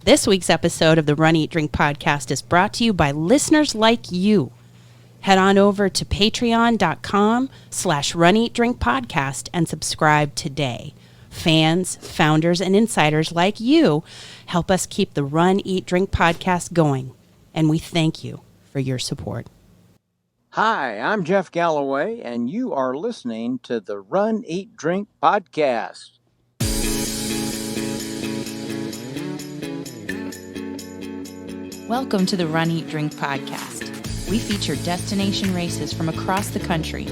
This week's episode of the Run, Eat, Drink podcast is brought to you by listeners like you. Head on over to patreon.com/runeatdrinkpodcast and subscribe today. Fans, founders, and insiders like you help us keep the Run, Eat, Drink podcast going, and we thank you for your support. Hi, I'm Jeff Galloway, and you are listening to the Run, Eat, Drink podcast. Welcome to the Run, Eat, Drink podcast. We feature destination races from across the country,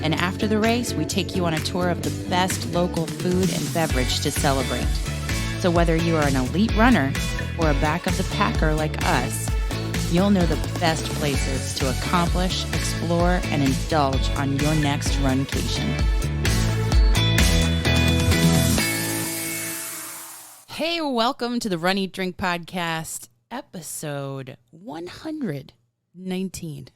and after the race, we take you on a tour of the best local food and beverage to celebrate. So whether you are an elite runner or a back of the packer like us, you'll know the best places to accomplish, explore, and indulge on your next runcation. Hey, welcome to the Run, Eat, Drink podcast, episode 119.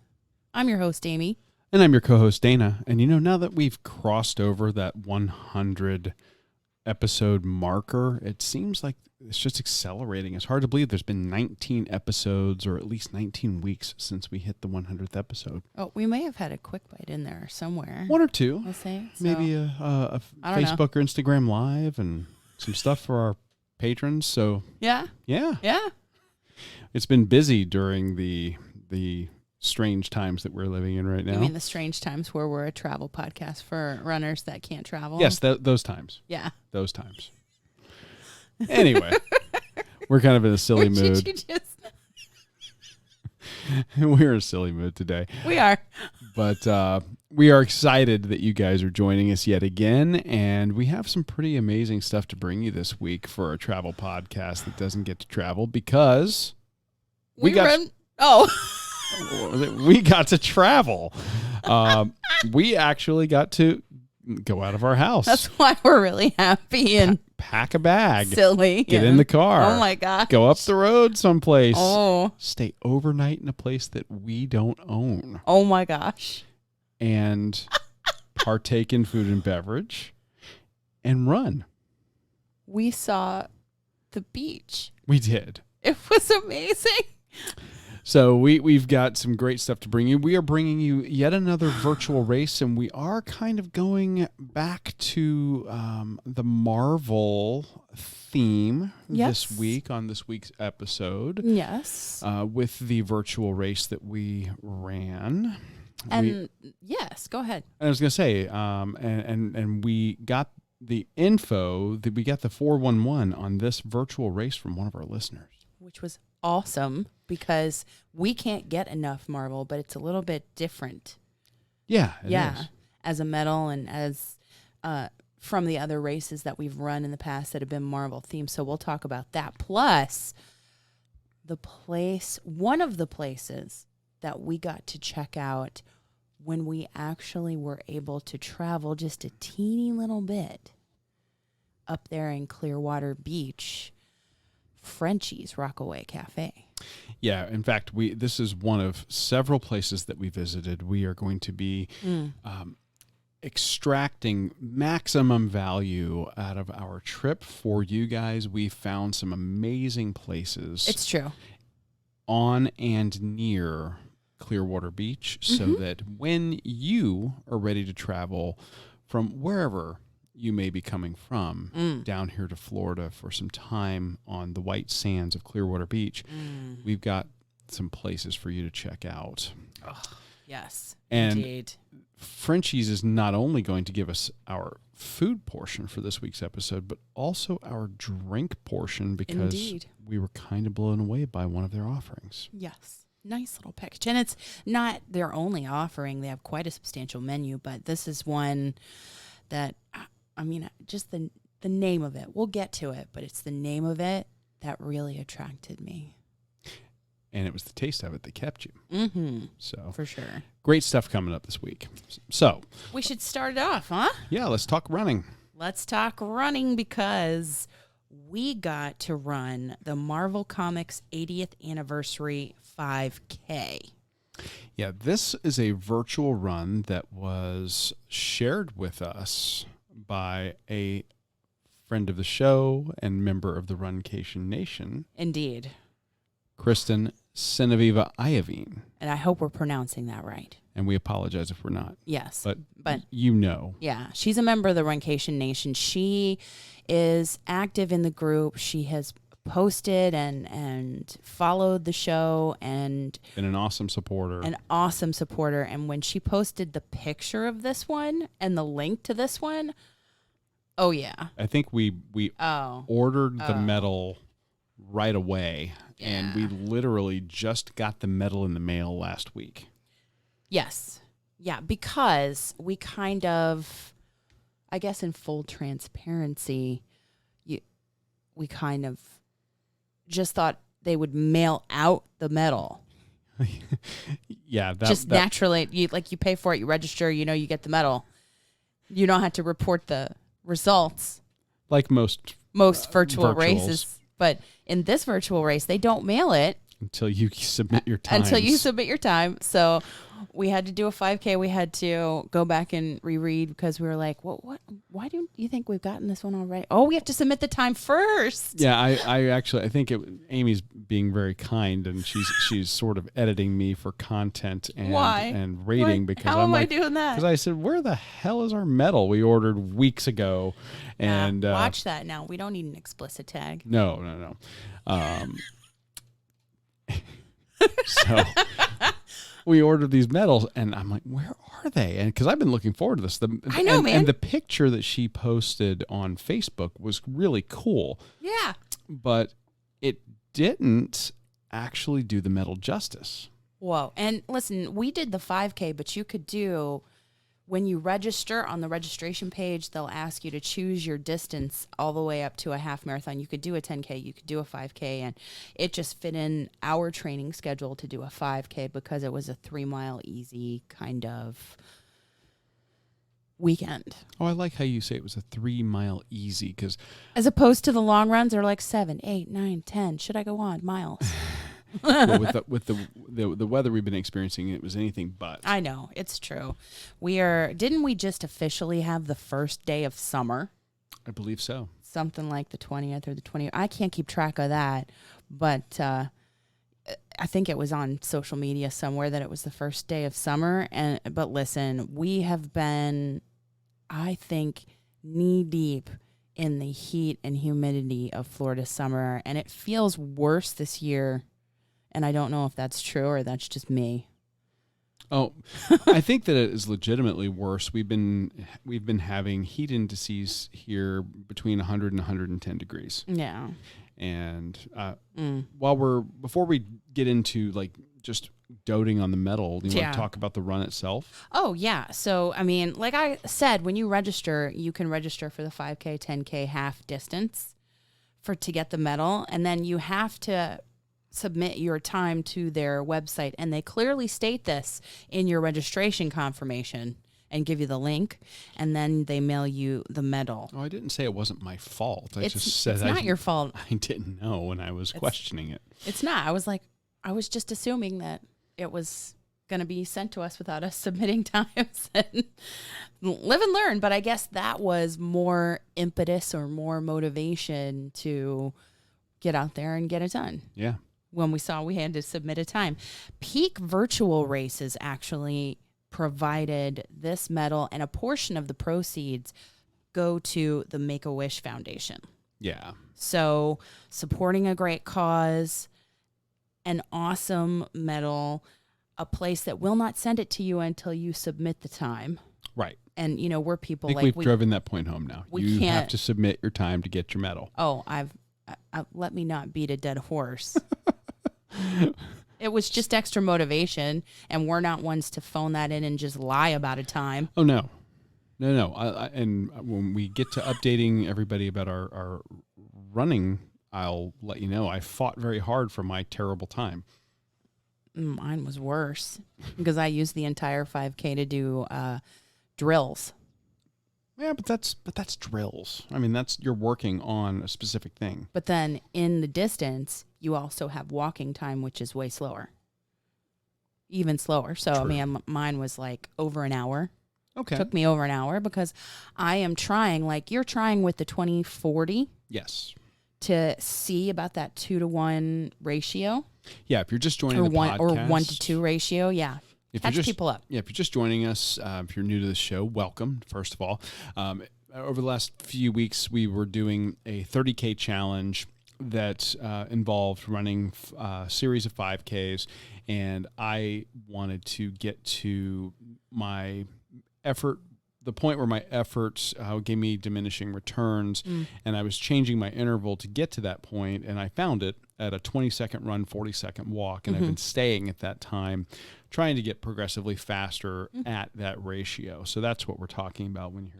I'm your host, Amy. And I'm your co-host, Dana. And you know, now that we've crossed over that 100 episode marker, it seems like it's just accelerating. It's hard to believe there's been 19 episodes or at least 19 weeks since we hit the 100th episode. Oh, we may have had a quick bite in there somewhere. One or two. We'll say. So, maybe a Facebook or Instagram Live and some stuff for our patrons. So Yeah. It's been busy during the strange times that we're living in right now. You mean the strange times where we're a travel podcast for runners that can't travel? Yes, those times. Yeah. Those times. Anyway, we're kind of in a silly mood. Did you just... We're in a silly mood today. We are. But we are excited that you guys are joining us yet again. And we have some pretty amazing stuff to bring you this week for a travel podcast that doesn't get to travel because we got to travel. We actually got to go out of our house. That's why we're really happy and pack a bag. silly. Get in the car. Oh my God. Go up the road someplace. Oh. Stay overnight in a place that we don't own. Oh my gosh. And partake in food and beverage and run. We saw the beach. We did. It was amazing. So we've got some great stuff to bring you. We are bringing you yet another virtual race, and we are kind of going back to the Marvel theme this week on this week's episode. Yes. With the virtual race that we ran. And yes, go ahead. I was going to say, and we got the info that we got the 411 on this virtual race from one of our listeners, which was awesome because we can't get enough Marvel, but it's a little bit different. Yeah, it is. As a medal and as from the other races that we've run in the past that have been Marvel themed. So we'll talk about that. Plus, one of the places that we got to check out when we actually were able to travel just a teeny little bit up there in Clearwater Beach, Frenchy's Rockaway Cafe. Yeah, in fact, this is one of several places that we visited. We are going to be extracting maximum value out of our trip for you guys. We found some amazing places. It's true. On and near Clearwater Beach, so that when you are ready to travel from wherever you may be coming from down here to Florida for some time on the white sands of Clearwater Beach, we've got some places for you to check out. Oh, yes, and indeed. Frenchy's is not only going to give us our food portion for this week's episode, but also our drink portion because we were kind of blown away by one of their offerings. Yes. Nice little package. And it's not their only offering. They have quite a substantial menu, but this is one that, I mean, just the name of it. We'll get to it, but it's the name of it that really attracted me. And it was the taste of it that kept you. Mm-hmm. So for sure. Great stuff coming up this week. So we should start it off, huh? Yeah, let's talk running. Let's talk running because we got to run the Marvel Comics 80th anniversary 5K. Yeah, this is a virtual run that was shared with us by a friend of the show and member of the Runcation Nation. Indeed. Kristin Ceneviva-Iovene. And I hope we're pronouncing that right. And we apologize if we're not. Yes. But you know. Yeah. She's a member of the Runcation Nation. She is active in the group. She has posted and followed the show and been an awesome supporter. And when she posted the picture of this one and the link to this one, oh yeah. I think we ordered the medal right away. Yeah. And we literally just got the medal in the mail last week. Yes. Yeah, because we kind of, I guess in full transparency, we kind of just thought they would mail out the medal. Yeah. Naturally, you pay for it, you register, you get the medal. You don't have to report the results. Like most virtual virtuals. Races. But in this virtual race, they don't mail it. Until you submit your time. So we had to do a 5K. We had to go back and reread because we were like, what? Why do you think we've gotten this one already? Oh, we have to submit the time first. Yeah, I think Amy's being very kind, and she's sort of editing me for content and rating. Because how am I doing that? Because I said, where the hell is our medal we ordered weeks ago? And watch that now. We don't need an explicit tag. No. So we ordered these medals, and I'm like, where are they? And because I've been looking forward to this. I know, man. And the picture that she posted on Facebook was really cool. Yeah. But it didn't actually do the medal justice. Whoa. And listen, we did the 5K, but you could do, when you register on the registration page, they'll ask you to choose your distance all the way up to a half marathon. You could do a 10K, you could do a 5K, and it just fit in our training schedule to do a 5K because it was a 3-mile easy kind of weekend. Oh, I like how you say it was a 3-mile easy, because as opposed to the long runs are like 7, 8, 9, 10. Should I go on miles? Well, with the weather we've been experiencing, it was anything but. I know, it's true. Didn't we just officially have the first day of summer? I believe so. Something like the 20th or the 20th. I can't keep track of that, but I think it was on social media somewhere that it was the first day of summer. But listen, we have been, I think, knee deep in the heat and humidity of Florida summer, and it feels worse this year. And I don't know if that's true or that's just me. Oh, I think that it is legitimately worse. We've been having heat indices here between 100 and 110 degrees. Yeah. And before we get into like just doting on the medal, you want to talk about the run itself? Oh, yeah. So, I mean, like I said, when you register, you can register for the 5K, 10K half distance to get the medal. And then you have to submit your time to their website, and they clearly state this in your registration confirmation and give you the link, and then they mail you the medal. Oh, I didn't say it wasn't my fault. I just said it's not your fault. I didn't know when I was questioning it. It's not. I was just assuming that it was going to be sent to us without us submitting times and live and learn. But I guess that was more impetus or more motivation to get out there and get it done. Yeah. When we saw we had to submit a time. Peak Virtual Races actually provided this medal, and a portion of the proceeds go to the Make-A-Wish Foundation. Yeah. So supporting a great cause, an awesome medal, a place that will not send it to you until you submit the time. Right. And, we're people I think we've driven that point home now. You have to submit your time to get your medal. Oh, let me not beat a dead horse. It was just extra motivation, and we're not ones to phone that in and just lie about a time. Oh, no. And when we get to updating everybody about our running, I'll let you know I fought very hard for my terrible time. Mine was worse because I used the entire 5K to do drills. Yeah, but that's drills. I mean, you're working on a specific thing. But then in the distance, you also have walking time, which is way slower. Even slower. So, True. I mean, mine was like over an hour. Okay. Took me over an hour because I am trying, like you're trying with the 2040. Yes. To see about that 2-to-1 ratio. Yeah, if you're just joining or the one, podcast. Or 1-to-2 ratio, yeah. Catch people up. Yeah, if you're just joining us, if you're new to the show, welcome, first of all. Over the last few weeks, we were doing a 30K challenge that involved running a series of 5Ks, and I wanted to get to my effort, the point where my efforts gave me diminishing returns, and I was changing my interval to get to that point, and I found it at a 20-second run, 40-second walk, and I've been staying at that time, trying to get progressively faster at that ratio. So that's what we're talking about when you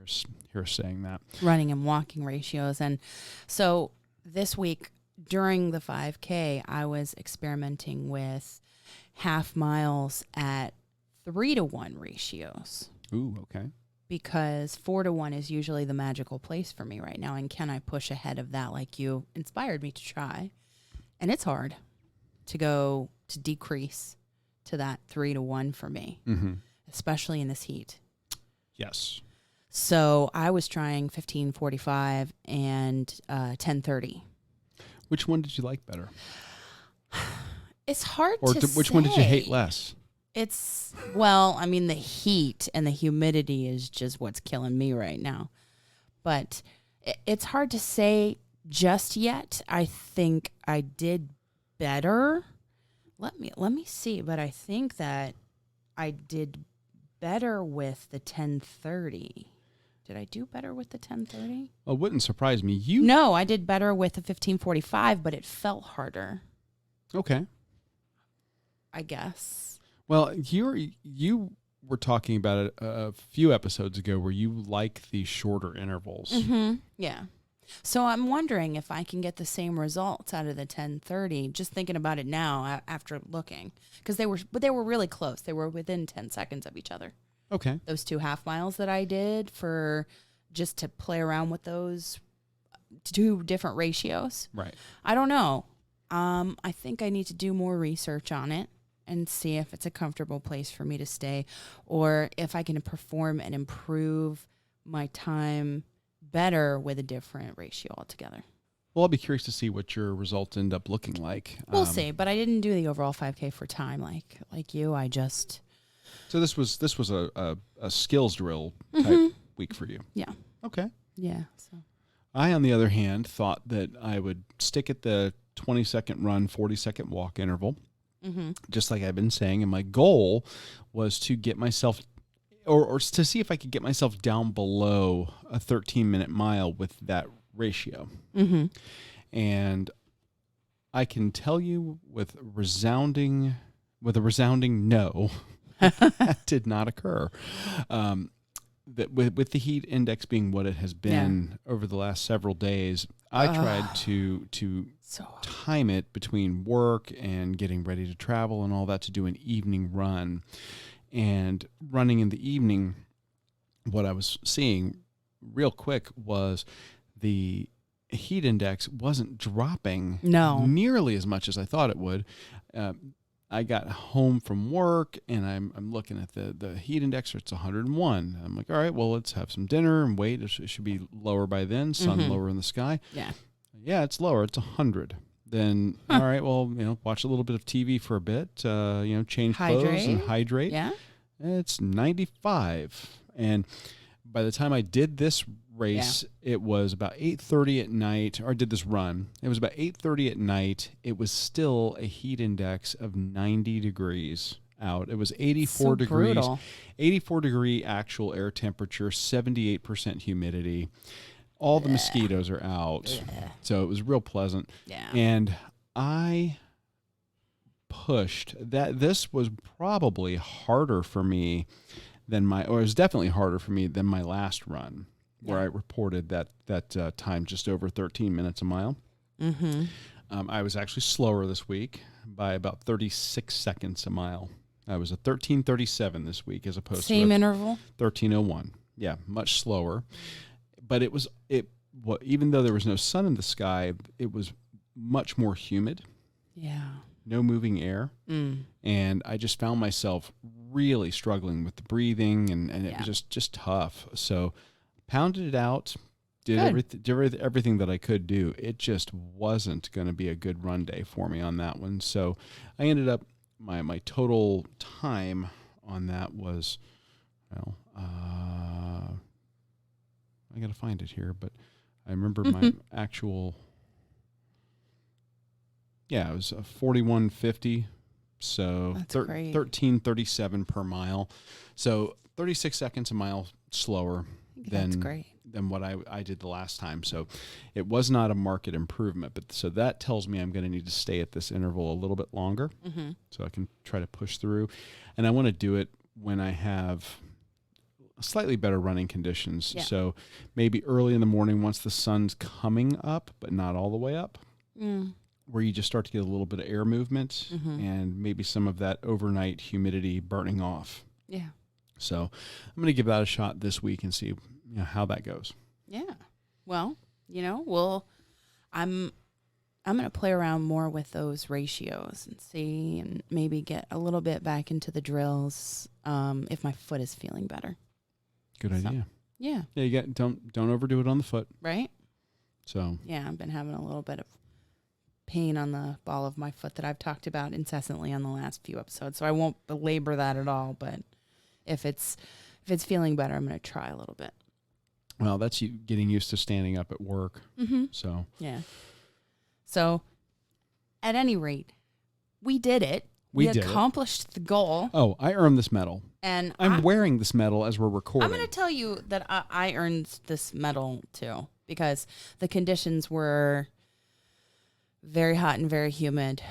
hear us saying that. Running and walking ratios. And so this week during the 5K, I was experimenting with half miles at 3-to-1 ratios. Ooh, okay. Because 4-to-1 is usually the magical place for me right now. And can I push ahead of that like you inspired me to try? And it's hard to decrease to that 3-to-1 for me, especially in this heat. Yes. So I was trying 15:45 and 10:30. Which one did you like better? It's hard or to which say. one did you hate less? The heat and the humidity is just what's killing me right now. But it's hard to say just yet. I think I did better. Let me see, but I think that I did better with the 10:30. Did I do better with the 10:30? Well, it wouldn't surprise me. No, I did better with the 15:45, but it felt harder. Okay. I guess. Well, you were talking about it a few episodes ago where you like the shorter intervals. Yeah. So I'm wondering if I can get the same results out of the 10:30. Just thinking about it now after looking, because they were really close. They were within 10 seconds of each other. Okay. Those 2 half miles that I did for just to play around with those 2 different ratios. Right. I don't know. I think I need to do more research on it and see if it's a comfortable place for me to stay, or if I can perform and improve my time better with a different ratio altogether. Well, I'll be curious to see what your results end up looking like. We'll see, but I didn't do the overall 5K for time like you. I just... So this was a skills drill type week for you. Yeah. Okay. Yeah. So I, on the other hand, thought that I would stick at the 20-second run, 40-second walk interval, just like I've been saying. And my goal was to get myself, or to see if I could get myself down below a 13-minute mile with that ratio. And I can tell you with a resounding no, that did not occur. That with the heat index being what it has been over the last several days, I tried to time it between work and getting ready to travel and all that to do an evening run. And running in the evening, what I was seeing real quick was the heat index wasn't dropping nearly as much as I thought it would. I got home from work and I'm looking at the heat index. It's 101. I'm like, all right, well, let's have some dinner and wait. It should be lower by then. Sun lower in the sky. Yeah, it's lower. It's 100. Then all right, well, watch a little bit of TV for a bit. Change clothes and hydrate. Yeah, it's 95. And by the time I did this race, it was about 8:30 at night, or I did this run. It was about 8:30 at night. It was still a heat index of 90 degrees out. It was 84 degrees, brutal. 84 degree actual air temperature, 78% humidity. All the mosquitoes are out. So it was real pleasant. Yeah. And I pushed that. This was probably harder for me than it was definitely harder for me than my last run, where I reported that time just over 13 minutes a mile. I was actually slower this week by about 36 seconds a mile. I was a 13:37 this week as opposed to same interval 13:01. Yeah, much slower. But even though there was no sun in the sky, it was much more humid. Yeah. no moving air. And I just found myself really struggling with the breathing, and it was just tough. So pounded it out, did everything that I could do. It just wasn't going to be a good run day for me on that one. So I ended up, my total time on that was, well, I got to find it here, but I remember my actual, it was 41:50. So 13:37 per mile. So 36 seconds a mile slower than what I did the last time. So it was not a market improvement, but so that tells me I'm going to need to stay at this interval a little bit longer so I can try to push through. And I want to do it when I have slightly better running conditions. Yeah. So maybe early in the morning once the sun's coming up, but not all the way up, where you just start to get a little bit of air movement and maybe some of that overnight humidity burning off. Yeah. So I'm going to give that a shot this week and see how that goes. Yeah. Well, I'm going to play around more with those ratios and see, and maybe get a little bit back into the drills if my foot is feeling better. Good idea. Yeah. Yeah, you don't overdo it on the foot. Right? So. Yeah, I've been having a little bit of pain on the ball of my foot that I've talked about incessantly on the last few episodes. So I won't belabor that at all, but if it's feeling better, I'm going to try a little bit. Well, that's you getting used to standing up at work. So. Yeah. So at any rate, we did it. We accomplished the goal. Oh, I earned this medal. And I'm wearing this medal as we're recording. I'm going to tell you that I earned this medal too, because the conditions were very hot and very humid.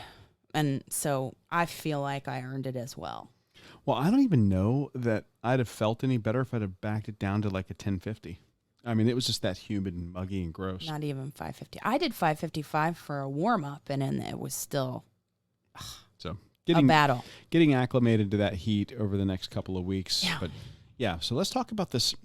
And so I feel like I earned it as well. Well, I don't even know that I'd have felt any better if I'd have backed it down to like a 1050. I mean, it was just that humid and muggy and gross. Not even 550. I did 555 for a warm-up, and then it was still a battle. Getting acclimated to that heat over the next couple of weeks. Yeah. But yeah, so let's talk about this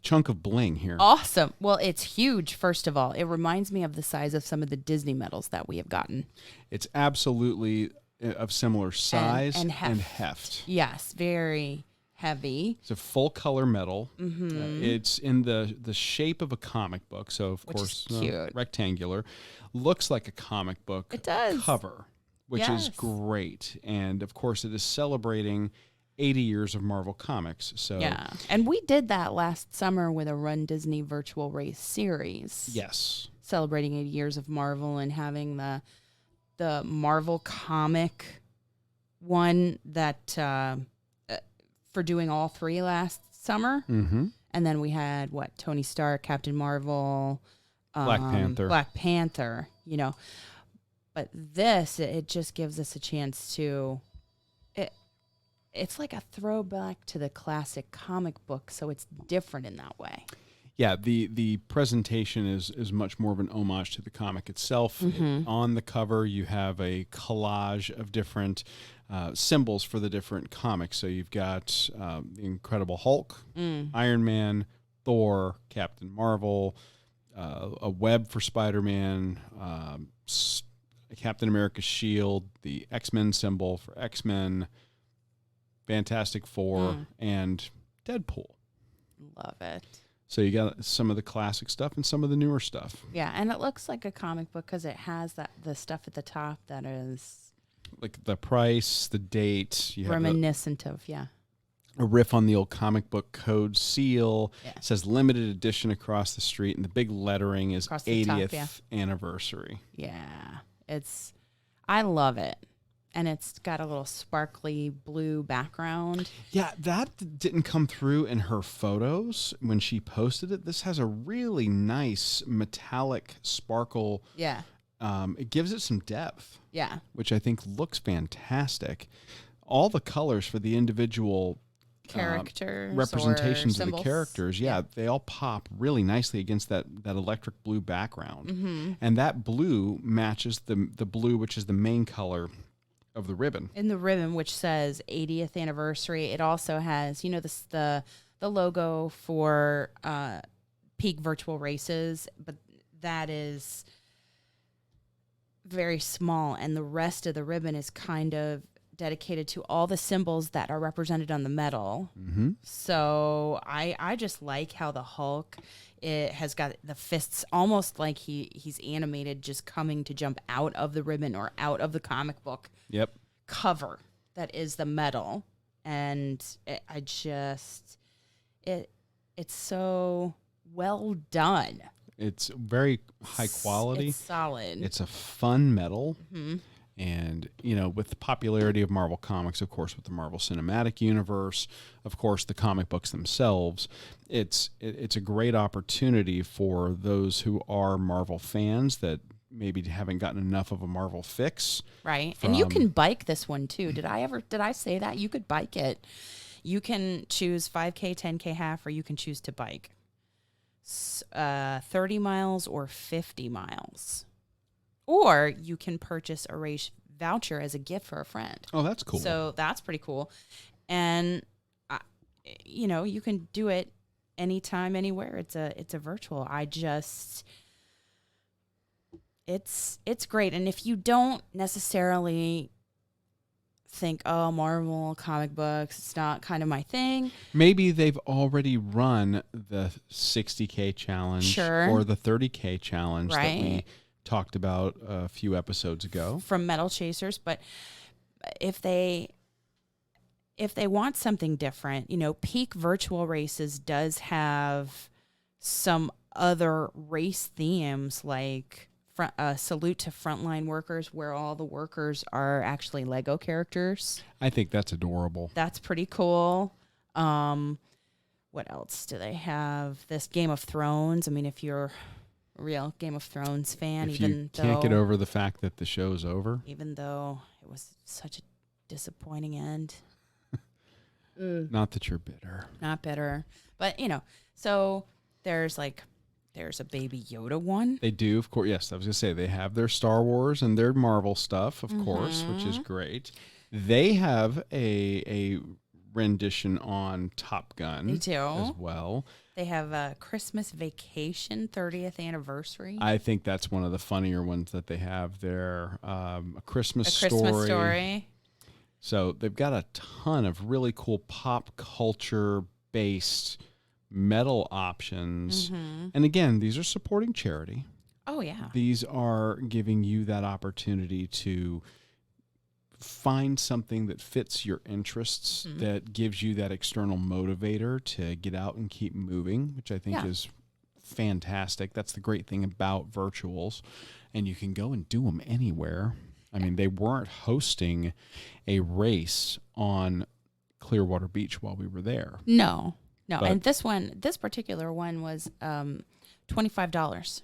chunk of bling here. Awesome. Well, it's huge, first of all. It reminds me of the size of some of the Disney medals that we have gotten. It's absolutely of similar size and heft. Yes, very heavy. It's a full color medal. It's in the shape of a comic book, so of course cute. Rectangular. Looks like a comic book cover, which is great. And of course, it is celebrating 80 years of Marvel Comics. So yeah, and we did that last summer with a RunDisney Virtual Race Series. Yes, celebrating 80 years of Marvel and having the Marvel comic one that for doing all three last summer. And then we had Tony Stark, Captain Marvel, Black Panther, But this, it just gives us a chance to. It's like a throwback to the classic comic book, so it's different in that way. Yeah, the presentation is much more of an homage to the comic itself. On the cover, you have a collage of different symbols for the different comics. So you've got the Incredible Hulk, Iron Man, Thor, Captain Marvel, a web for Spider-Man, Captain America's shield, the X-Men symbol for X-Men, Fantastic Four, and Deadpool. Love it. So you got some of the classic stuff and some of the newer stuff. Yeah, and it looks like a comic book because it has the stuff at the top that is like the price, the date. You reminiscent of, a riff on the old comic book code seal. Yeah. It says limited edition across the street, and the big lettering is 80th anniversary. Yeah, I love it. And it's got a little sparkly blue background. Yeah, that didn't come through in her photos when she posted it. This has a really nice metallic sparkle. Yeah. It gives it some depth. Yeah. Which I think looks fantastic. All the colors for the individual characters, representations of the characters, they all pop really nicely against that electric blue background. And that blue matches the blue, which is the main color of the ribbon. In the ribbon, which says 80th anniversary, it also has, the logo for Peak Virtual Races, but that is very small, and the rest of the ribbon is kind of dedicated to all the symbols that are represented on the medal. Mm-hmm. So I just like how the Hulk, it has got the fists almost like he's animated, just coming to jump out of the ribbon or out of the comic book Yep. cover that is the medal. And it's so well done. It's very high quality. It's solid. It's a fun medal. Mm-hmm. And, with the popularity of Marvel Comics, of course, with the Marvel Cinematic Universe, of course, the comic books themselves, it's a great opportunity for those who are Marvel fans that maybe haven't gotten enough of a Marvel fix. Right. And you can bike this one, too. Did I say that? You could bike it. You can choose 5K, 10K half, or you can choose to bike 30 miles or 50 miles. Or you can purchase a race voucher as a gift for a friend. Oh, that's cool. So that's pretty cool. And, you can do it anytime, anywhere. It's a virtual. It's great. And if you don't necessarily think, oh, Marvel comic books, it's not kind of my thing. Maybe they've already run the 60K challenge Sure. or the 30K challenge that we Right. talked about a few episodes ago. From Metal Chasers. But if they want something different, Peak Virtual Races does have some other race themes, like Salute to Frontline Workers, where all the workers are actually Lego characters. I think that's adorable. That's pretty cool. What else do they have? This Game of Thrones. I mean, if you're a real Game of Thrones fan, If you can't get over the fact that the show's over. Even though it was such a disappointing end. Not that you're bitter. Not bitter. But, so there's a Baby Yoda one. They do, of course. Yes, I was going to say they have their Star Wars and their Marvel stuff, of course, which is great. They have a rendition on Top Gun They do. as well. They have a Christmas Vacation 30th anniversary. I think that's one of the funnier ones that they have there. A Christmas Story. So they've got a ton of really cool pop culture based metal options. And again, these are supporting charity. Oh, yeah. These are giving you that opportunity to find something that fits your interests, that gives you that external motivator to get out and keep moving, which I think is fantastic. That's the great thing about virtuals. And you can go and do them anywhere. I mean, they weren't hosting a race on Clearwater Beach while we were there. No. But- And this particular one was $25.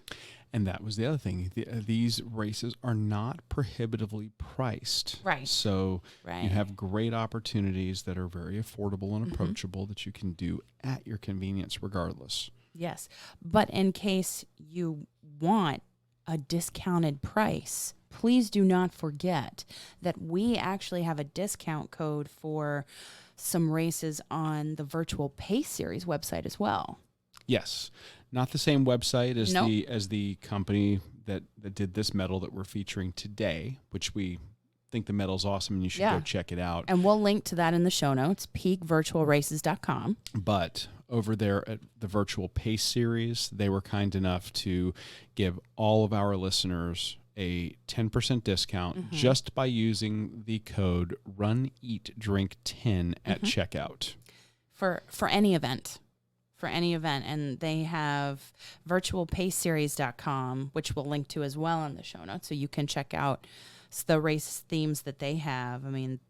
And that was the other thing. These races are not prohibitively priced. Right. So Right. you have great opportunities that are very affordable and approachable that you can do at your convenience regardless. Yes. But in case you want a discounted price, please do not forget that we actually have a discount code for some races on the Virtual Pace Series website as well. Yes. Not the same website as Nope. the company that did this medal that we're featuring today, which we think the medal's awesome and you should go check it out. And we'll link to that in the show notes, peakvirtualraces.com. But over there at the Virtual Pace Series, they were kind enough to give all of our listeners a 10% discount just by using the code RUNEATDRINK10 at checkout. For any event. For any event. And they have virtualpaceseries.com, which we'll link to as well in the show notes, so you can check out the race themes that they have. I mean,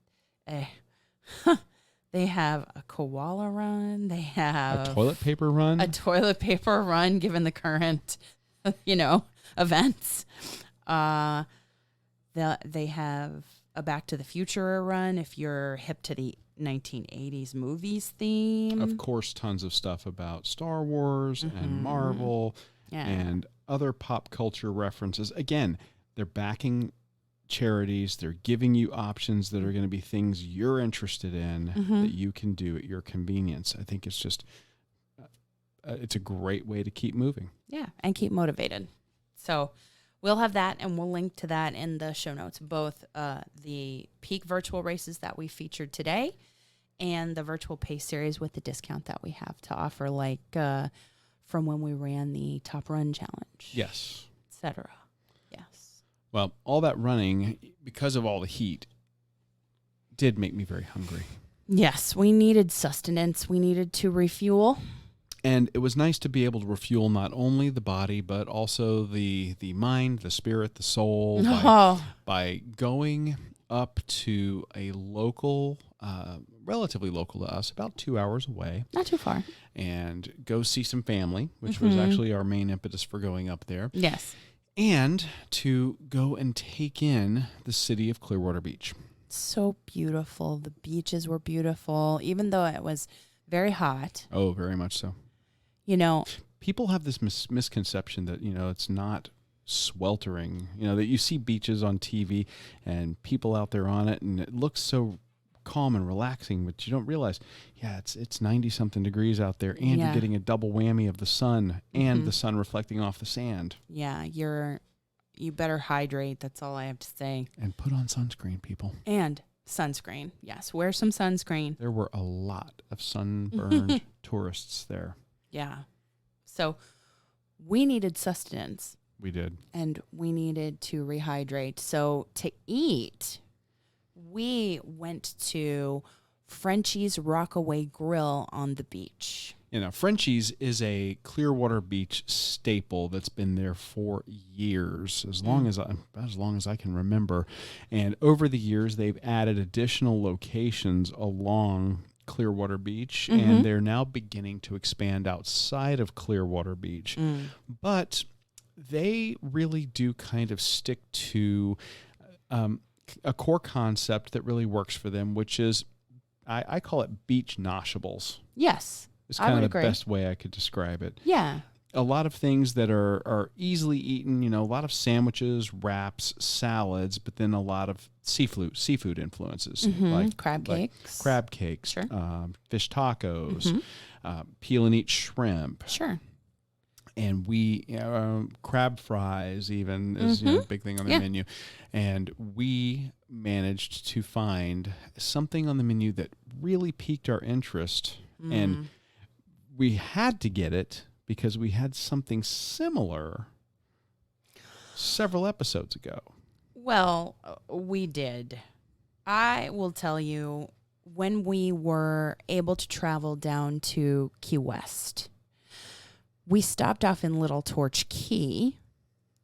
they have a koala run. They have A toilet paper run? a toilet paper run, given the current, events. They have a Back to the Future run if you're hip to the 1980s movies theme. Of course, tons of stuff about Star Wars and Marvel and other pop culture references. Again, they're backing charities. They're giving you options that are going to be things you're interested in that you can do at your convenience. I think it's just, it's a great way to keep moving. Yeah, and keep motivated. So We'll have that, and we'll link to that in the show notes, both the peak virtual races that we featured today and the virtual pace series with the discount that we have to offer, like from when we ran the Top Run Challenge. Yes. Etc. Yes. Well, all that running, because of all the heat, did make me very hungry. Yes, we needed sustenance. We needed to refuel. And it was nice to be able to refuel not only the body, but also the mind, the spirit, the soul, by going up to a local, relatively local to us, about 2 hours away. Not too far. And go see some family, which was actually our main impetus for going up there. Yes. And to go and take in the city of Clearwater Beach. So beautiful. The beaches were beautiful, even though it was very hot. Oh, very much so. You know, people have this misconception that, it's not sweltering, that you see beaches on TV and people out there on it and it looks so calm and relaxing, but you don't realize, it's 90 something degrees out there and you're getting a double whammy of the sun and the sun reflecting off the sand. Yeah, you better hydrate. That's all I have to say. And put on sunscreen, people. And sunscreen. Yes, wear some sunscreen. There were a lot of sunburned tourists there. Yeah. So we needed sustenance. We did. And we needed to rehydrate. So to eat, we went to Frenchy's Rockaway Grill on the beach. Frenchy's is a Clearwater Beach staple that's been there for years, as long as I can remember. And over the years, they've added additional locations along Clearwater Beach, and they're now beginning to expand outside of Clearwater Beach. But they really do kind of stick to a core concept that really works for them, which is, I call it beach noshables. Yes. It's kind of the best way I could describe it. Yeah. A lot of things that are easily eaten, a lot of sandwiches, wraps, salads, but then a lot of seafood influences. Like crab cakes. Sure. Fish tacos, peel and eat shrimp. Sure. And we, crab fries even is a big thing on the menu. And we managed to find something on the menu that really piqued our interest. And we had to get it because we had something similar several episodes ago. Well, we did. I will tell you, when we were able to travel down to Key West, we stopped off in Little Torch Key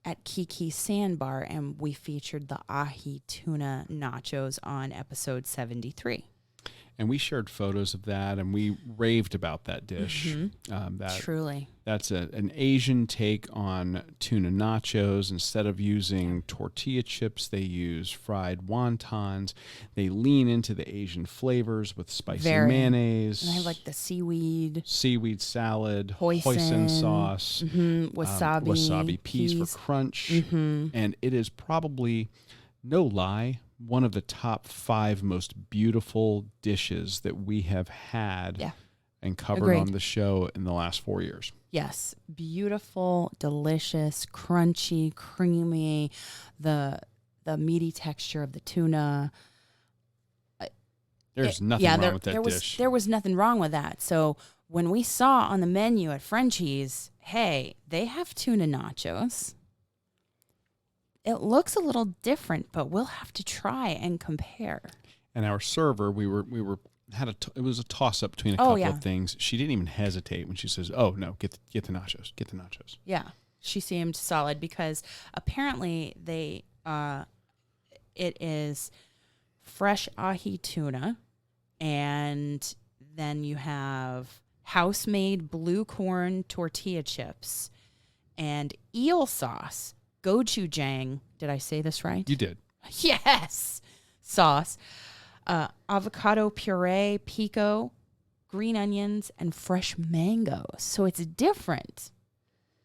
at Kiki Sandbar, and we featured the ahi tuna nachos on episode 73. And we shared photos of that, and we raved about that dish. Truly. That's an Asian take on tuna nachos. Instead of using tortilla chips, they use fried wontons. They lean into the Asian flavors with spicy mayonnaise. And I like the seaweed salad, hoisin sauce, wasabi peas for crunch. And it is probably, no lie, one of the top 5 most beautiful dishes that we have had and covered on the show in the last 4 years. Yes. Beautiful, delicious, crunchy, creamy, the meaty texture of the tuna. There's nothing wrong with that dish. There was nothing wrong with that. So when we saw on the menu at Frenchy's, hey, they have tuna nachos. It looks a little different, but we'll have to try and compare. And our server, it was a toss up between a couple of things. She didn't even hesitate when she says, "Oh no, get the nachos, get the nachos." Yeah, she seemed solid because apparently it is fresh ahi tuna, and then you have house-made blue corn tortilla chips and eel sauce. Gochujang, did I say this right? You did. Yes. Sauce. Avocado puree, pico, green onions, and fresh mangoes. So it's different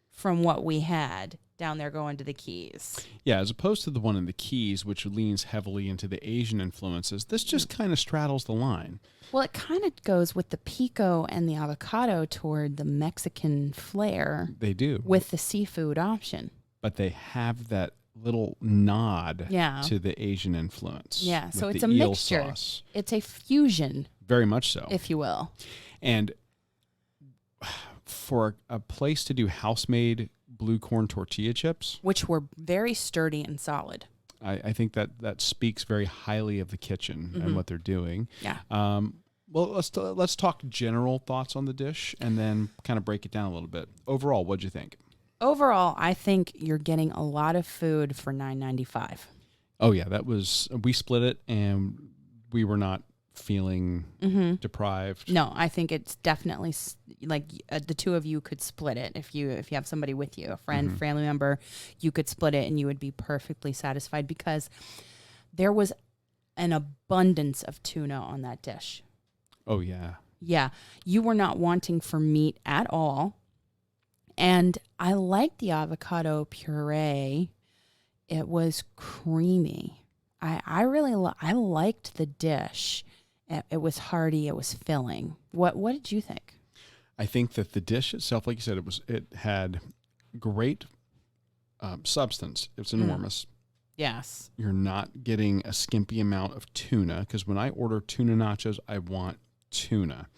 from what we had down there going to the Keys. Yeah, as opposed to the one in the Keys, which leans heavily into the Asian influences, this just kind of straddles the line. Well, it kind of goes with the pico and the avocado toward the Mexican flair. They do. With the seafood option. but they have that little nod to the Asian influence. Yeah, so with it's the a eel mixture. Sauce. It's a fusion. Very much so. If you will. And for a place to do house-made blue corn tortilla chips, which were very sturdy and solid. I think that speaks very highly of the kitchen and what they're doing. Yeah. Well, let's talk general thoughts on the dish and then kind of break it down a little bit. Overall, what'd you think? Overall, I think you're getting a lot of food for $9.95. Oh yeah, we split it and we were not feeling deprived. No, I think it's definitely like the two of you could split it. If you have somebody with you, a friend, family member, you could split it and you would be perfectly satisfied because there was an abundance of tuna on that dish. Oh yeah. Yeah, you were not wanting for meat at all. And I liked the avocado puree. It was creamy. I really I liked the dish. It was hearty. It was filling. What did you think? I think that the dish itself, like you said, it had great substance. It's enormous. Yes. You're not getting a skimpy amount of tuna because when I order tuna nachos, I want tuna.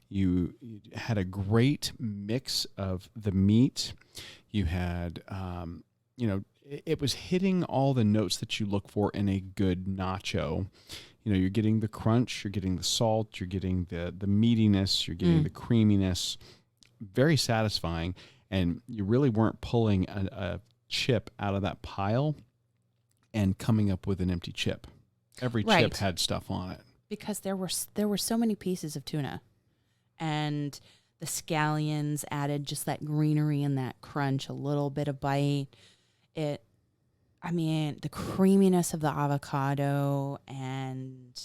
You had a great mix of the meat. You had, it was hitting all the notes that you look for in a good nacho. You know, you're getting the crunch, you're getting the salt, you're getting the meatiness, you're getting the creaminess. Very satisfying. And you really weren't pulling a chip out of that pile and coming up with an empty chip. Every chip had stuff on it. Because there were so many pieces of tuna. And the scallions added just that greenery and that crunch, a little bit of bite. The creaminess of the avocado and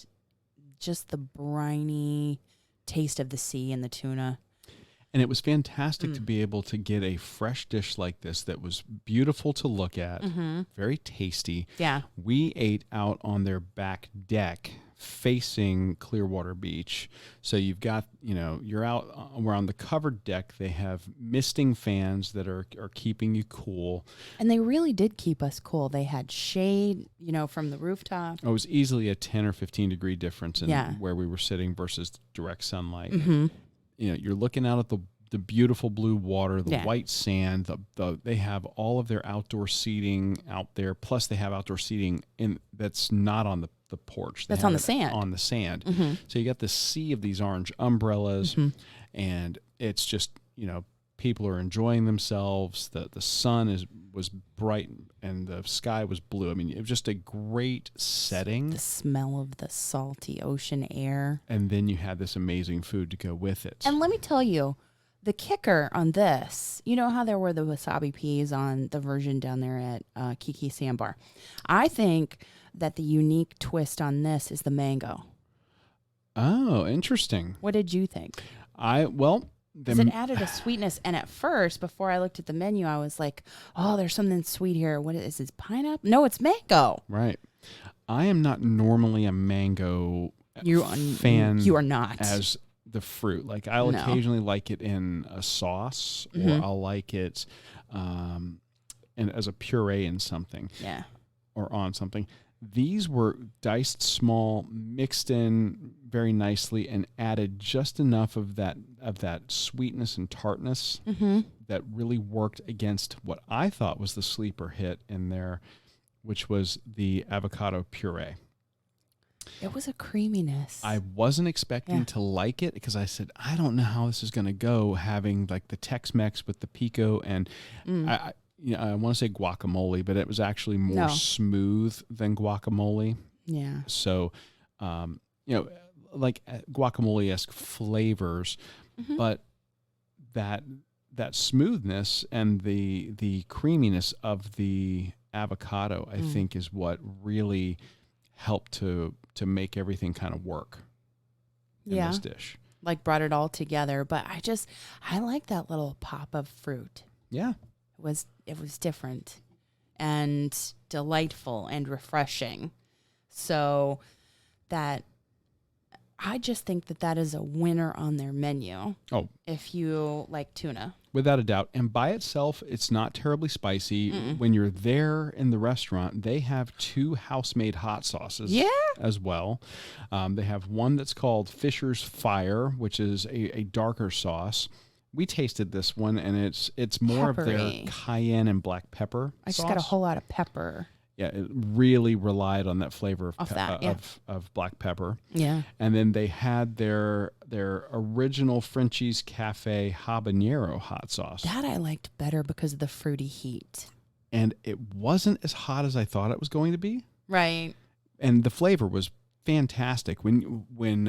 just the briny taste of the sea and the tuna. And it was fantastic to be able to get a fresh dish like this that was beautiful to look at, very tasty. Yeah. We ate out on their back deck facing Clearwater Beach. So you've got, you're out, we're on the covered deck. They have misting fans that are keeping you cool. And they really did keep us cool. They had shade, from the rooftop. It was easily a 10 or 15 degree difference in where we were sitting versus direct sunlight. You're looking out at the beautiful blue water, the white sand. They have all of their outdoor seating out there. Plus, they have outdoor seating that's not on the porch. That's on the sand. On the sand. So you got the sea of these orange umbrellas, and it's just people are enjoying themselves. The sun was bright and the sky was blue. I mean, it was just a great setting. The smell of the salty ocean air. And then you had this amazing food to go with it. And let me tell you, the kicker on this, you know how there were the wasabi peas on the version down there at Kiki Sandbar. I think that the unique twist on this is the mango. Oh, interesting. What did you think? Because it added a sweetness. And at first, before I looked at the menu, I was like, oh, there's something sweet here. What is this, pineapple? No, it's mango. Right. I am not normally a mango fan. You are not. As the fruit. Like, I'll occasionally like it in a sauce, or I'll like it and as a puree in something. Yeah. Or on something. These were diced small, mixed in very nicely, and added just enough of that sweetness and tartness that really worked against what I thought was the sleeper hit in there, which was the avocado puree. It was a creaminess. I wasn't expecting to like it because I said, I don't know how this is going to go, having like the Tex-Mex with the pico and I want to say guacamole, but it was actually more smooth than guacamole. Yeah. So, like guacamole-esque flavors, but that smoothness and the creaminess of the avocado, I think, is what really helped to make everything kind of work in this dish. Like brought it all together. But I like that little pop of fruit. Yeah. It was different and delightful and refreshing. So that I just think that is a winner on their menu. Oh, if you like tuna. without a doubt. And by itself, it's not terribly spicy. When you're there in the restaurant, they have 2 house-made hot sauces as well. They have one that's called Fisher's Fire, which is a darker sauce. We tasted this one, and it's more Peppery. of their cayenne and black pepper I just sauce. got a whole lot of pepper. Yeah, it really relied on that flavor of black pepper. Yeah. And then they had their original Frenchy's Cafe habanero hot sauce. That I liked better because of the fruity heat. And it wasn't as hot as I thought it was going to be. Right. And the flavor was fantastic. When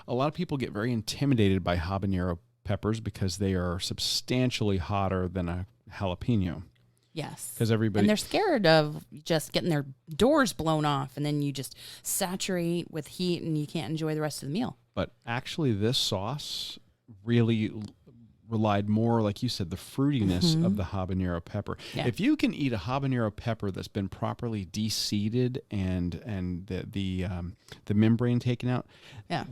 a lot of people get very intimidated by habanero peppers because they are substantially hotter than a jalapeno. Yes. Because everybody... And they're scared of just getting their doors blown off, and then you just saturate with heat and you can't enjoy the rest of the meal. But actually, this sauce really relied more, like you said, the fruitiness of the habanero pepper. Yeah. If you can eat a habanero pepper that's been properly de-seeded and the membrane taken out,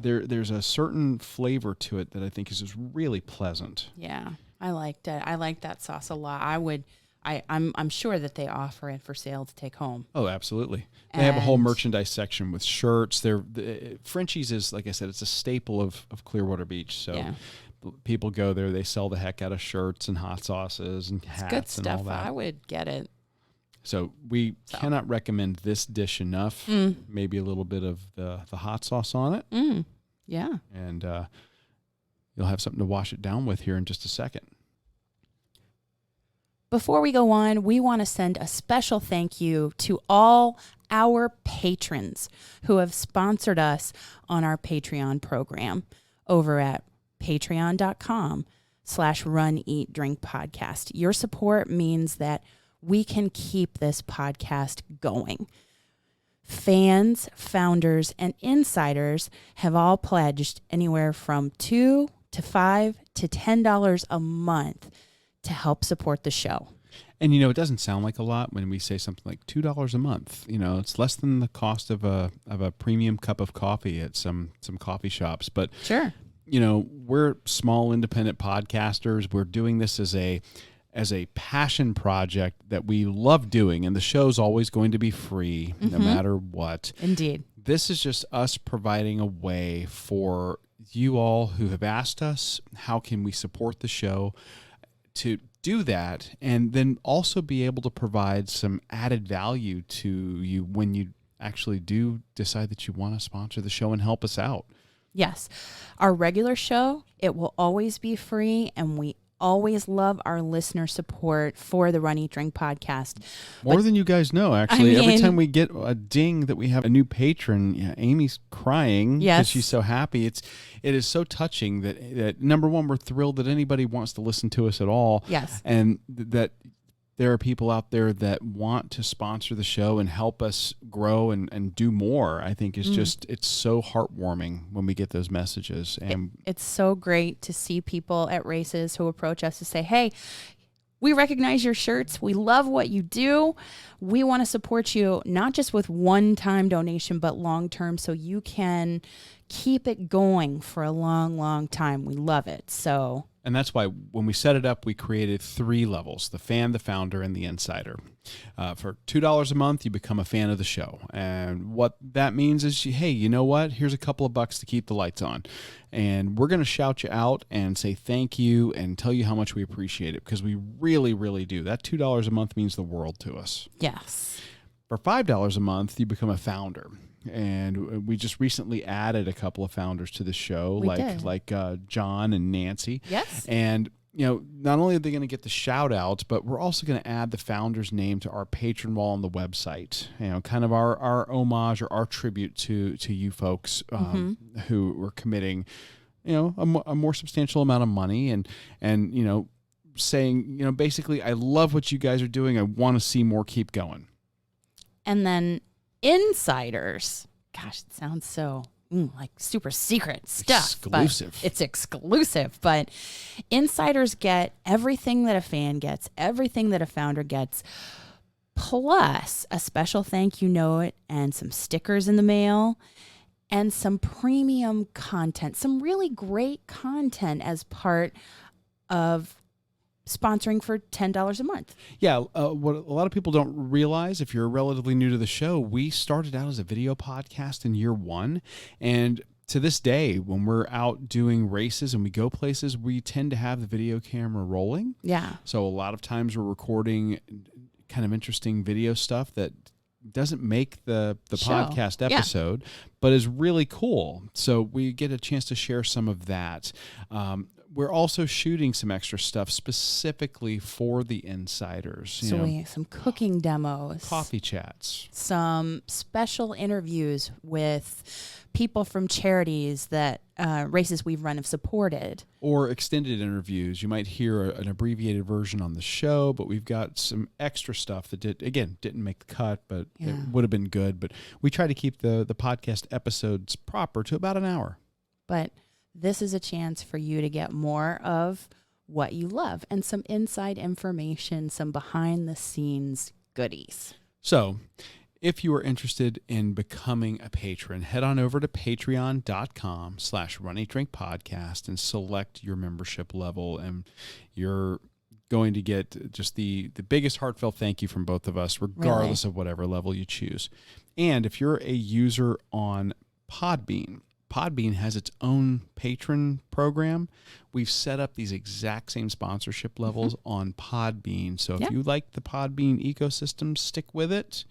there's a certain flavor to it that I think is just really pleasant. Yeah, I liked it. I like that sauce a lot. I'm sure that they offer it for sale to take home. Oh, absolutely. They have a whole merchandise section with shirts. Frenchy's is, like I said, it's a staple of Clearwater Beach. So people go there. They sell the heck out of shirts and hot sauces and hats good stuff. and all that. I would get it. So we cannot recommend this dish enough. Maybe a little bit of the hot sauce on it. Yeah. And you'll have something to wash it down with here in just a second. Before we go on, we want to send a special thank you to all our patrons who have sponsored us on our Patreon program over at patreon.com/runeatdrinkpodcast. Your support means that we can keep this podcast going. Fans, founders, and insiders have all pledged anywhere from $2 to $5 to $10 a month to help support the show. And, it doesn't sound like a lot when we say something like $2 a month. It's less than the cost of a premium cup of coffee at some coffee shops. But, sure, we're small independent podcasters. We're doing this as a passion project that we love doing. And the show's always going to be free no matter what. Indeed. This is just us providing a way for you all who have asked us, how can we support the show, to do that, and then also be able to provide some added value to you when you actually do decide that you want to sponsor the show and help us out. Yes. Our regular show, it will always be free, and we always love our listener support for the Run, Eat, Drink podcast. More than you guys know, actually. Every time we get a ding that we have a new patron, Amy's crying because she's so happy. It is so touching that number one, we're thrilled that anybody wants to listen to us at all. Yes. And that there are people out there that want to sponsor the show and help us grow and do more. I think is just, it's so heartwarming when we get those messages. And it's so great to see people at races who approach us to say, hey, we recognize your shirts. We love what you do. We want to support you, not just with one-time donation, but long-term, so you can keep it going for a long, long time. We love it. And that's why when we set it up, we created 3 levels: the fan, the founder, and the insider. For $2 a month, you become a fan of the show. And what that means is, hey, you know what? Here's a couple of bucks to keep the lights on. And we're going to shout you out and say thank you and tell you how much we appreciate it, because we really, really do. That $2 a month means the world to us. Yes. For $5 a month, you become a founder. And we just recently added a couple of founders to the show, like John and Nancy. Yes. And, not only are they going to get the shout out, but we're also going to add the founder's name to our patron wall on the website. Kind of our homage or our tribute to you folks who were committing, a more substantial amount of money and saying, basically, I love what you guys are doing. I want to see more. Keep going. And then insiders. Gosh, it sounds so like super secret stuff. Exclusive. It's exclusive. But insiders get everything that a fan gets, everything that a founder gets, plus a special thank you note and some stickers in the mail. and some premium content, some really great content as part of sponsoring for $10 a month. Yeah, what a lot of people don't realize, if you're relatively new to the show, we started out as a video podcast in year 1, and to this day, when we're out doing races and we go places, we tend to have the video camera rolling. Yeah. So a lot of times we're recording kind of interesting video stuff that doesn't make the podcast episode, but is really cool. So we get a chance to share some of that. We're also shooting some extra stuff specifically for the insiders. So we have some cooking demos, coffee chats, some special interviews with people from charities that races we've run have supported. Or extended interviews. You might hear an abbreviated version on the show, but we've got some extra stuff that didn't make the cut, but it would have been good. But we try to keep the podcast episodes proper to about an hour. But this is a chance for you to get more of what you love and some inside information, some behind the scenes goodies. So if you are interested in becoming a patron, head on over to patreon.com/runeatdrinkpodcast and select your membership level. And you're going to get just the biggest heartfelt thank you from both of us, regardless of whatever level you choose. And if you're a user on Podbean has its own patron program. We've set up these exact same sponsorship levels on Podbean. So if you like the Podbean ecosystem, stick with it.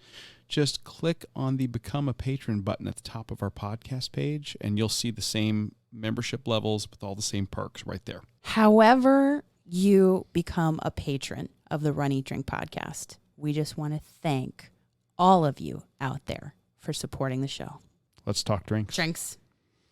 Just click on the Become a Patron button at the top of our podcast page, and you'll see the same membership levels with all the same perks right there. However you become a patron of the Run, Eat, Drink podcast, we just want to thank all of you out there for supporting the show. Let's talk drinks. Drinks.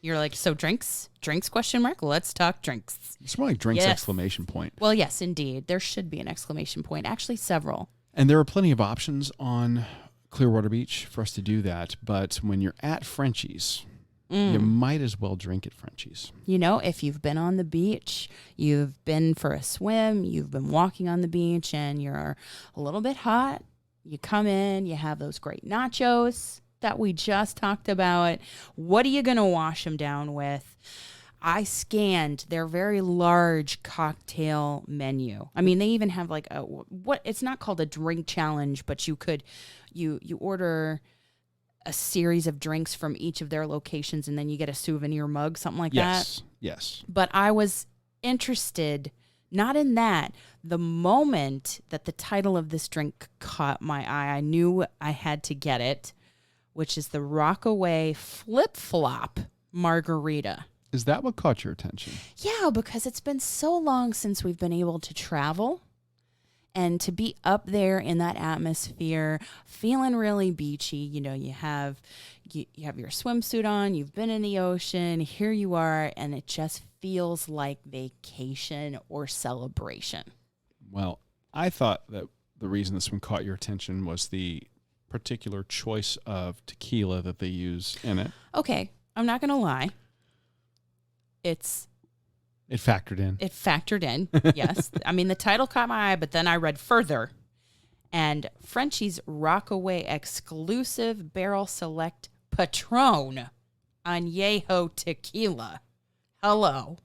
You're like, so drinks? Drinks, question mark? Let's talk drinks. It's more like drinks, exclamation point. Well, yes, indeed. There should be an exclamation point. Actually, several. And there are plenty of options on Clearwater Beach for us to do that. But when you're at Frenchy's, you might as well drink at Frenchy's. You know, if you've been on the beach, you've been for a swim, you've been walking on the beach, and you're a little bit hot, you come in, you have those great nachos that we just talked about. What are you going to wash them down with? I scanned their very large cocktail menu. I mean, they even have like it's not called a drink challenge, but you order a series of drinks from each of their locations, and then you get a souvenir mug, something like that. Yes. But I was interested, not in that. The moment that the title of this drink caught my eye, I knew I had to get it, which is the Rockaway Flip Flop Margarita. Is that what caught your attention? Yeah, because it's been so long since we've been able to travel and to be up there in that atmosphere, feeling really beachy. You know, you have your swimsuit on, you've been in the ocean, here you are, and it just feels like vacation or celebration. Well, I thought that the reason this one caught your attention was the particular choice of tequila that they use in it. Okay, I'm not going to lie. It factored in. It factored in, yes. I mean, the title caught my eye, but then I read further. And Frenchy's Rockaway exclusive barrel select Patron Añejo tequila. Hello.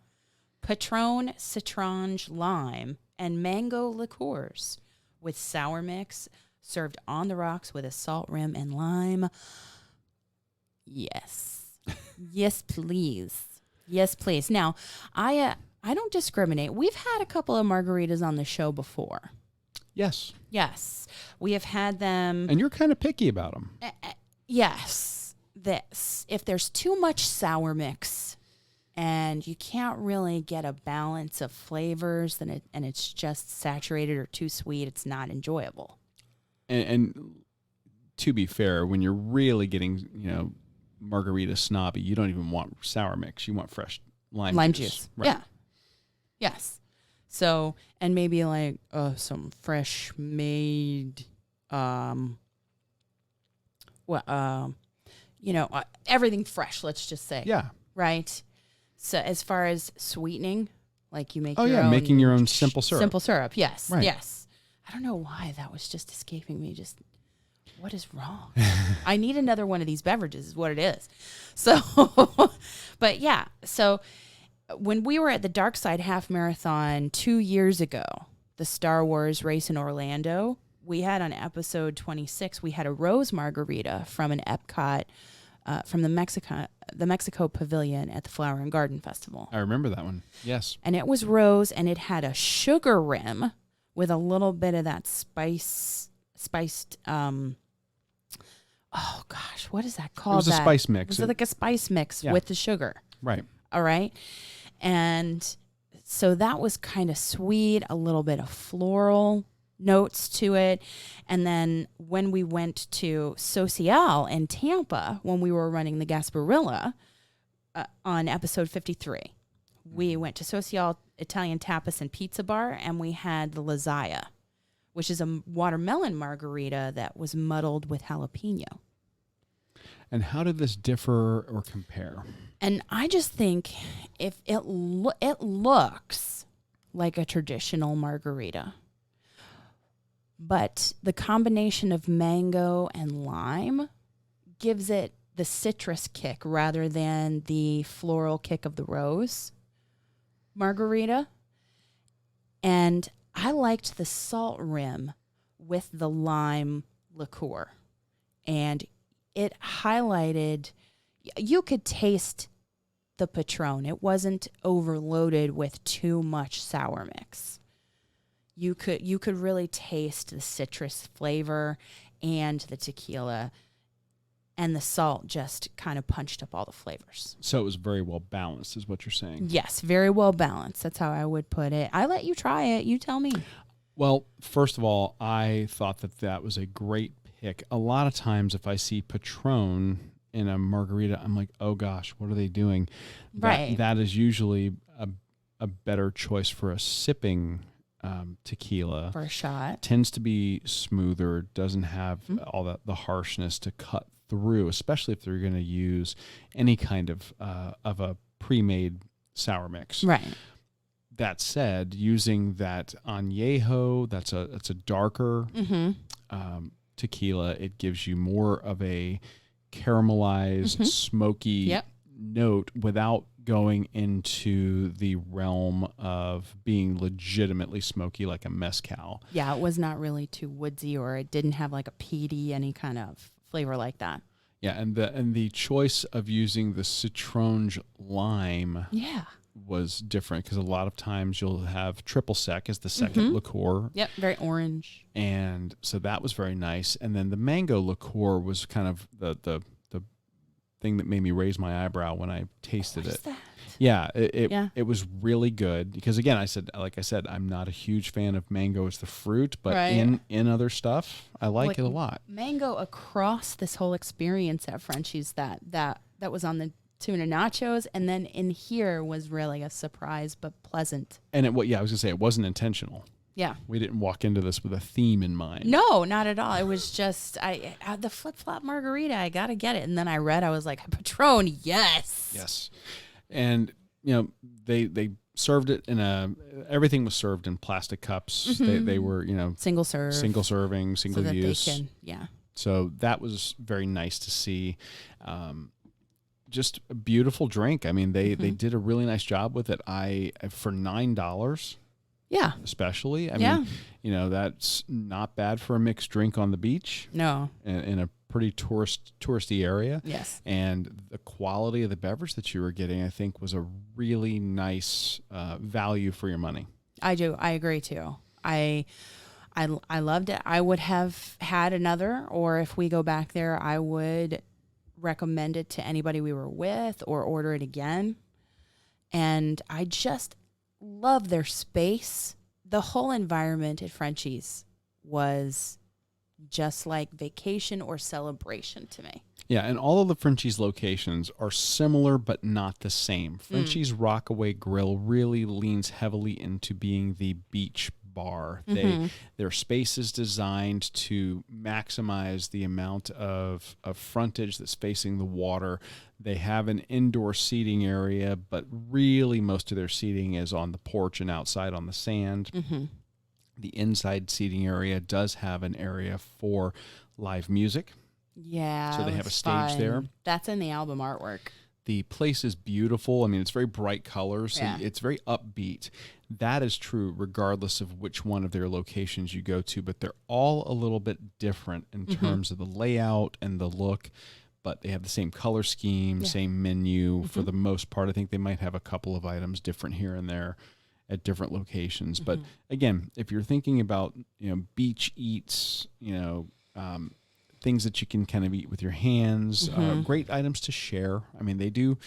Patron, citronge, lime, and mango liqueurs with sour mix, served on the rocks with a salt rim and lime. Yes. Yes, please. Yes, please. Now, I don't discriminate. We've had a couple of margaritas on the show before. Yes. Yes. We have had them. And you're kind of picky about them. Yes. If there's too much sour mix and you can't really get a balance of flavors, and it's just saturated or too sweet, it's not enjoyable. And to be fair, when you're really getting, margarita snobby, you don't even want sour mix. You want fresh lime juice. Right. Yeah. Yes. So, and maybe like some fresh made, everything fresh, let's just say. Yeah. Right. So as far as sweetening, like you make your own. Making your own simple syrup. Simple syrup, yes. Right. Yes. I don't know why that was just escaping me. Just what is wrong? I need another one of these beverages is what it is. So, but yeah. So when we were at the Dark Side Half Marathon 2 years ago, the Star Wars race in Orlando, we had on episode 26, we had a rose margarita from an Epcot, from the Mexico Pavilion at the Flower and Garden Festival. I remember that one. Yes. And it was rose, and it had a sugar rim with a little bit of that spiced, oh gosh, what is that called? It was a spice mix. It was like a spice mix with the sugar. Right. All right. And so that was kind of sweet, a little bit of floral notes to it. And then when we went to Social in Tampa, when we were running the Gasparilla on episode 53, we went to Social Italian Tapas and Pizza Bar, and we had the Lasagna, which is a watermelon margarita that was muddled with jalapeno. And how did this differ or compare? And I just think if it looks like a traditional margarita, but the combination of mango and lime gives it the citrus kick rather than the floral kick of the rose margarita. And I liked the salt rim with the lime liqueur. And it highlighted, you could taste the Patron. It wasn't overloaded with too much sour mix. You could really taste the citrus flavor and the tequila, and the salt just kind of punched up all the flavors. So it was very well balanced, is what you're saying. Yes, very well balanced. That's how I would put it. I let you try it. You tell me. Well, first of all, I thought that was a great pick. A lot of times if I see Patron in a margarita, I'm like, oh gosh, what are they doing? Right. That is usually a better choice for a sipping tequila. For a shot. Tends to be smoother, doesn't have all the harshness to cut through, especially if they're going to use any kind of a pre-made sour mix. Right. That said, using that añejo, that's a darker tequila, it gives you more of a caramelized, smoky note without going into the realm of being legitimately smoky like a mezcal. Yeah, it was not really too woodsy, or it didn't have like a peaty, any kind of flavor like that. Yeah, and the choice of using the citronge lime was different, because a lot of times you'll have triple sec as the second liqueur. Yep, very orange. And so that was very nice. And then the mango liqueur was kind of the thing that made me raise my eyebrow when I tasted it. That? Yeah, it was really good, because again, like I said, I'm not a huge fan of mango as the fruit, but in other stuff, I like it a lot. Mango across this whole experience at Frenchy's that was on the tuna nachos, and then in here was really a surprise but pleasant. And I was gonna say, it wasn't intentional. Yeah. We didn't walk into this with a theme in mind. No, not at all. It was just the flip-flop margarita, I got to get it. And then I was like, Patron, yes. Yes. And, they served it everything was served in plastic cups. They were, single serve. Single serving, single so that use. They can, So that was very nice to see. Just a beautiful drink. I mean, they did a really nice job with it. For $9. Yeah. Especially. I mean, that's not bad for a mixed drink on the beach. No. In a pretty touristy area. Yes. And the quality of the beverage that you were getting, I think, was a really nice value for your money. I do. I agree too. I loved it. I would have had another, or if we go back there, I would recommend it to anybody we were with or order it again. And I just love their space. The whole environment at Frenchy's was just like vacation or celebration to me. Yeah, and all of the Frenchy's locations are similar but not the same. Frenchy's Rockaway Grill really leans heavily into being the beach bar. Their space is designed to maximize the amount of frontage that's facing the water. They have an indoor seating area, but really most of their seating is on the porch and outside on the sand. The inside seating area does have an area for live music. Yeah. So they have a stage there. That's in the album artwork. The place is beautiful. I mean, it's very bright colors. So it's very upbeat. That is true regardless of which one of their locations you go to, but they're all a little bit different in terms of the layout and the look, but they have the same color scheme, same menu for the most part. I think they might have a couple of items different here and there at different locations. But again, if you're thinking about, beach eats, things that you can kind of eat with your hands, great items to share. I mean, they do.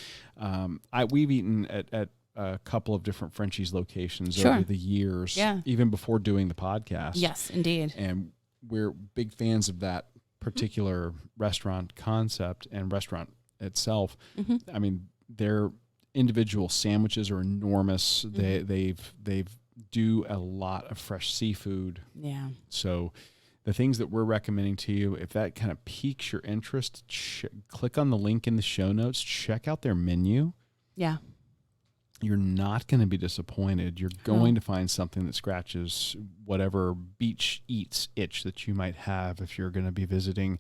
We've eaten at a couple of different Frenchy's locations over the years, even before doing the podcast. Yes, indeed. And we're big fans of that particular restaurant concept and restaurant itself. I mean, their individual sandwiches are enormous. They've do a lot of fresh seafood. Yeah. So the things that we're recommending to you, if that kind of piques your interest, click on the link in the show notes. Check out their menu. Yeah. You're not going to be disappointed. You're going to find something that scratches whatever beach eats itch that you might have if you're going to be visiting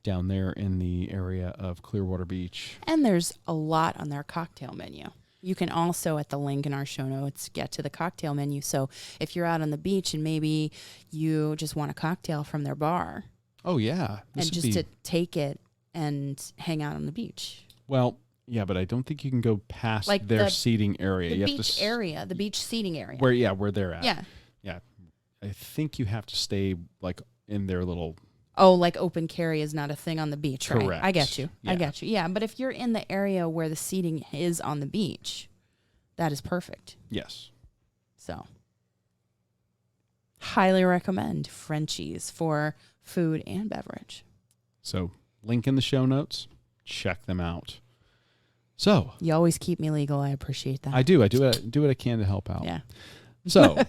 down there in the area of Clearwater Beach. And there's a lot on their cocktail menu. You can also, at the link in our show notes, get to the cocktail menu. So if you're out on the beach and maybe you just want a cocktail from their bar. Oh, yeah. And just to take it and hang out on the beach. Well, yeah, but I don't think you can go past their seating area. The beach area, the beach seating area. Where they're at. Yeah. Yeah. I think you have to stay in their little... Oh, open carry is not a thing on the beach, Correct. Right? I get you. Yeah. I get you. Yeah, but if you're in the area where the seating is on the beach, that is perfect. Yes. So, highly recommend Frenchy's for food and beverage. So, link in the show notes. Check them out. So, you always keep me legal. I appreciate that. I do. I do what I can to help out. Yeah. So,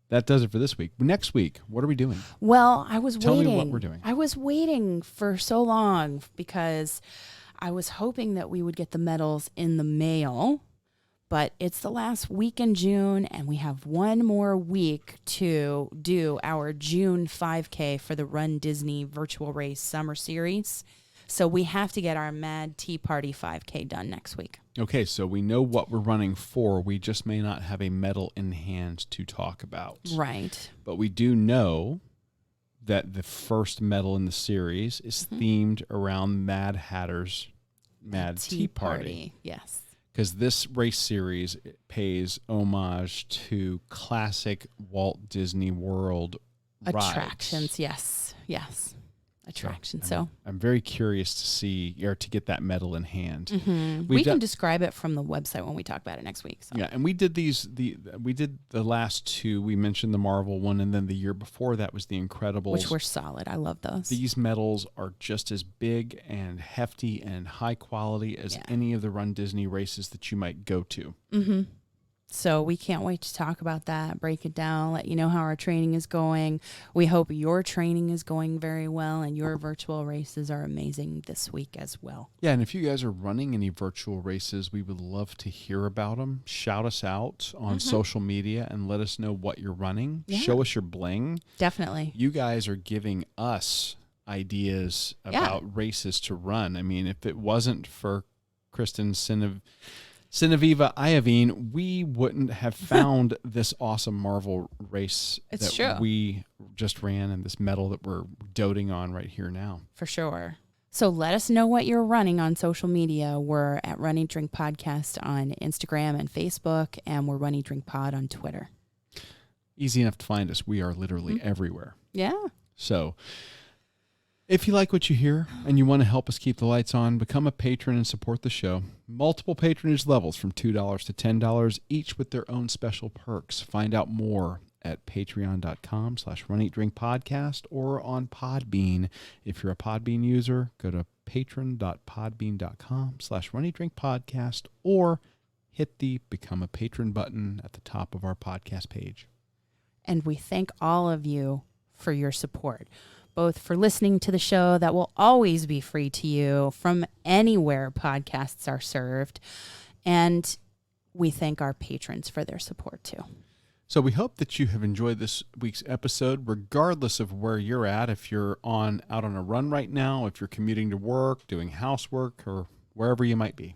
that does it for this week. Next week, what are we doing? Well, I was waiting. Tell me what we're doing. I was waiting for so long because I was hoping that we would get the medals in the mail, but it's the last week in June, and we have one more week to do our June 5K for the RunDisney Virtual Race Summer Series. So we have to get our Mad Tea Party 5K done next week. Okay, so we know what we're running for. We just may not have a medal in hand to talk about. Right. But we do know that the first medal in the series is themed around Mad Hatter's Mad Tea Party. Yes. Because this race series pays homage to classic Walt Disney World attractions. rides. Yes. Attraction. I'm very curious to see or to get that medal in hand. We can describe it from the website when we talk about it next week. So. Yeah, and we did we did the last two. We mentioned the Marvel one, and then the year before that was the Incredibles, which were solid. I love those. These medals are just as big and hefty and high quality as any of the RunDisney races that you might go to. Mm-hmm. So we can't wait to talk about that, break it down, let you know how our training is going. We hope your training is going very well and your virtual races are amazing this week as well. Yeah, and if you guys are running any virtual races, we would love to hear about them. Shout us out on social media and let us know what you're running. Yeah. Show us your bling. Definitely. You guys are giving us ideas about races to run. I mean, if it wasn't for Kristin Ceneviva-Iovene, we wouldn't have found this awesome Marvel race we just ran and this medal that we're doting on right here now. For sure. So let us know what you're running on social media. We're at Running Drink Podcast on Instagram and Facebook, and we're Running Drink Pod on Twitter. Easy enough to find us. We are literally everywhere. Yeah. So if you like what you hear and you want to help us keep the lights on, become a patron and support the show. Multiple patronage levels from $2 to $10, each with their own special perks. Find out more at patreon.com/runeatdrinkpodcast or on Podbean. If you're a Podbean user, go to patron.podbean.com/runeatdrinkpodcast or hit the Become a Patron button at the top of our podcast page. And we thank all of you for your support, both for listening to the show that will always be free to you from anywhere podcasts are served. And we thank our patrons for their support too. So we hope that you have enjoyed this week's episode, regardless of where you're at. If you're out on a run right now, if you're commuting to work, doing housework, or wherever you might be.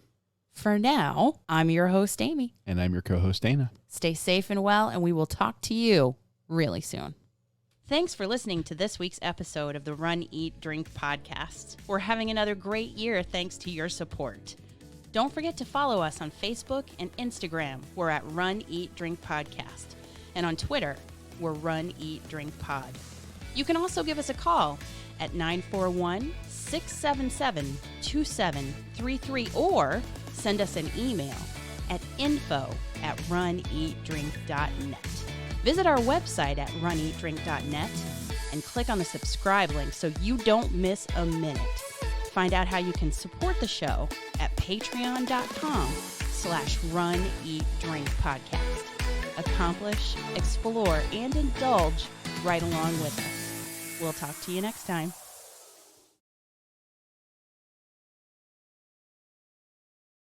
For now, I'm your host, Amy. And I'm your co-host, Dana. Stay safe and well, and we will talk to you really soon. Thanks for listening to this week's episode of the Run, Eat, Drink podcast. We're having another great year thanks to your support. Don't forget to follow us on Facebook and Instagram. We're at Run, Eat, Drink Podcast. And on Twitter, we're Run, Eat, Drink Pod. You can also give us a call at 941-677-2733 or send us an email at info@runeatdrink.net. Visit our website at runeatdrink.net and click on the subscribe link so you don't miss a minute. Find out how you can support the show at patreon.com/runeatdrinkpodcast. Accomplish, explore, and indulge right along with us. We'll talk to you next time.